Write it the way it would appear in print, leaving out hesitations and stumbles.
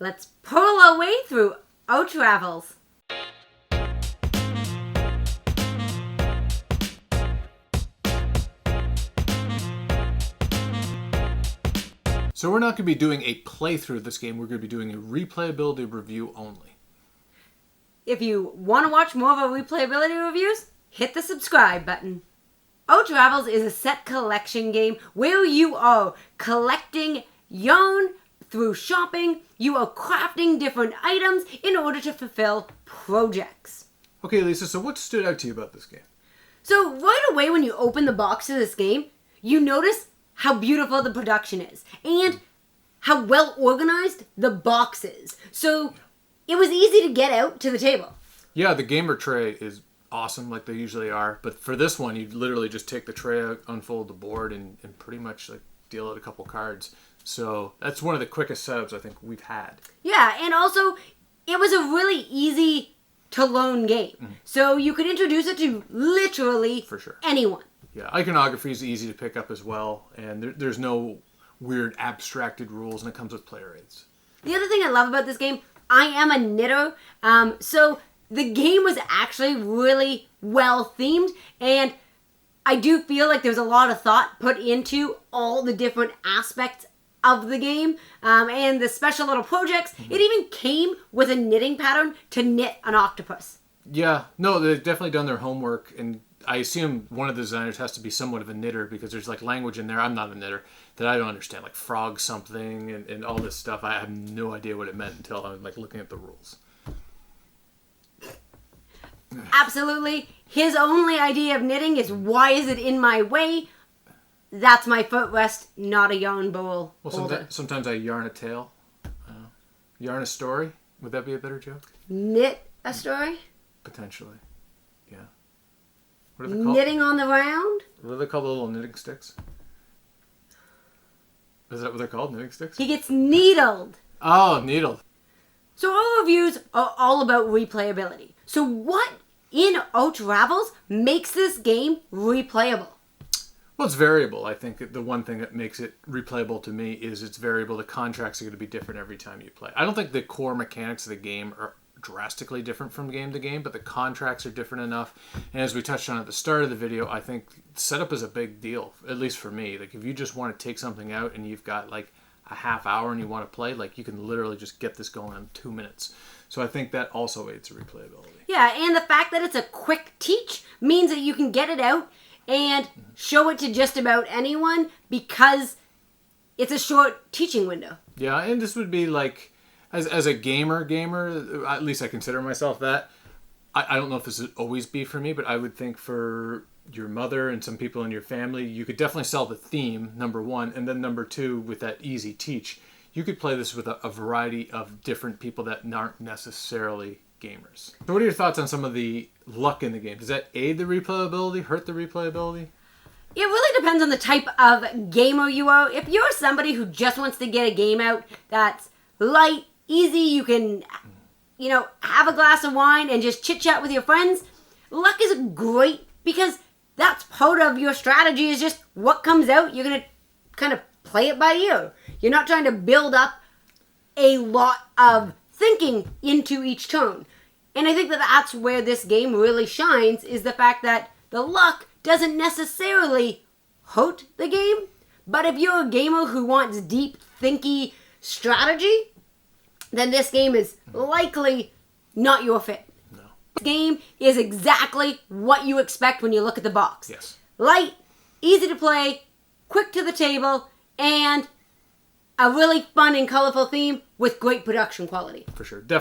Let's pull our way through ArchRavels. So we're not going to be doing a playthrough of this game. We're going to be doing a replayability review only. If you want to watch more of our replayability reviews, hit the subscribe button. ArchRavels is a set collection game where you are collecting yarn through shopping. You are crafting different items in order to fulfill projects. Okay, Lisa, so what stood out to you about this game? So right away when you open the box of this game, you notice how beautiful the production is and how well organized the box is. So it was easy to get out to the table. Yeah, the GAMERE tray is awesome like they usually are. But for this one, you literally just take the tray out, unfold the board, and pretty much like deal out a couple cards. So that's one of the quickest setups I think we've had. Yeah, and also it was a really easy to learn game. Mm-hmm. So you could introduce it to literally for sure anyone. Yeah, iconography is easy to pick up as well, and there's no weird abstracted rules, and it comes with player aids. The other thing I love about this game, I am a knitter, so the game was actually really well themed, and I do feel like there's a lot of thought put into all the different aspects of the game, and the special little projects. Mm-hmm. It even came with a knitting pattern to knit an octopus. Yeah, no, they've definitely done their homework, and I assume one of the designers has to be somewhat of a knitter because there's like language in there, I'm not a knitter, that I don't understand, like frog something and all this stuff. I have no idea what it meant until I'm like looking at the rules. Absolutely. His only idea of knitting is, why is it in my way? That's my footrest, not a yarn bowl. Well, sometimes I yarn a tale. Yarn a story? Would that be a better joke? Knit a story? Potentially. Yeah. What are they called? Knitting on the round? What are they called? The little knitting sticks? Is that what they're called? Knitting sticks? He gets needled. Oh, needled. So our reviews are all about replayability. So what in ArchRavels makes this game replayable? Well, it's variable. I think the one thing that makes it replayable to me is it's variable. The contracts are going to be different every time you play. I don't think the core mechanics of the game are drastically different from game to game, but the contracts are different enough. And as we touched on at the start of the video, I think setup is a big deal, at least for me. Like if you just want to take something out and you've got like a half hour and you want to play, like you can literally just get this going in 2 minutes. So I think that also aids replayability. Yeah, and the fact that it's a quick teach means that you can get it out and show it to just about anyone because it's a short teaching window. Yeah, and this would be like, as a gamer, at least I consider myself that. I don't know if this would always be for me, but I would think for your mother and some people in your family, you could definitely sell the theme, number one, and then number two, with that easy teach, you could play this with a variety of different people that aren't necessarily gamers. So what are your thoughts on some of the luck in the game? Does that aid the replayability, hurt the replayability? It really depends on the type of gamer you are. If you're somebody who just wants to get a game out that's light, easy, you can, have a glass of wine and just chit-chat with your friends, luck is great because that's part of your strategy is just what comes out, you're going to kind of play it by ear. You're not trying to build up a lot of thinking into each turn. And I think that that's where this game really shines, is the fact that the luck doesn't necessarily hurt the game. But if you're a gamer who wants deep, thinky strategy, then this game is likely not your fit. No. This game is exactly what you expect when you look at the box. Yes. Light, easy to play, quick to the table, and a really fun and colorful theme with great production quality. For sure.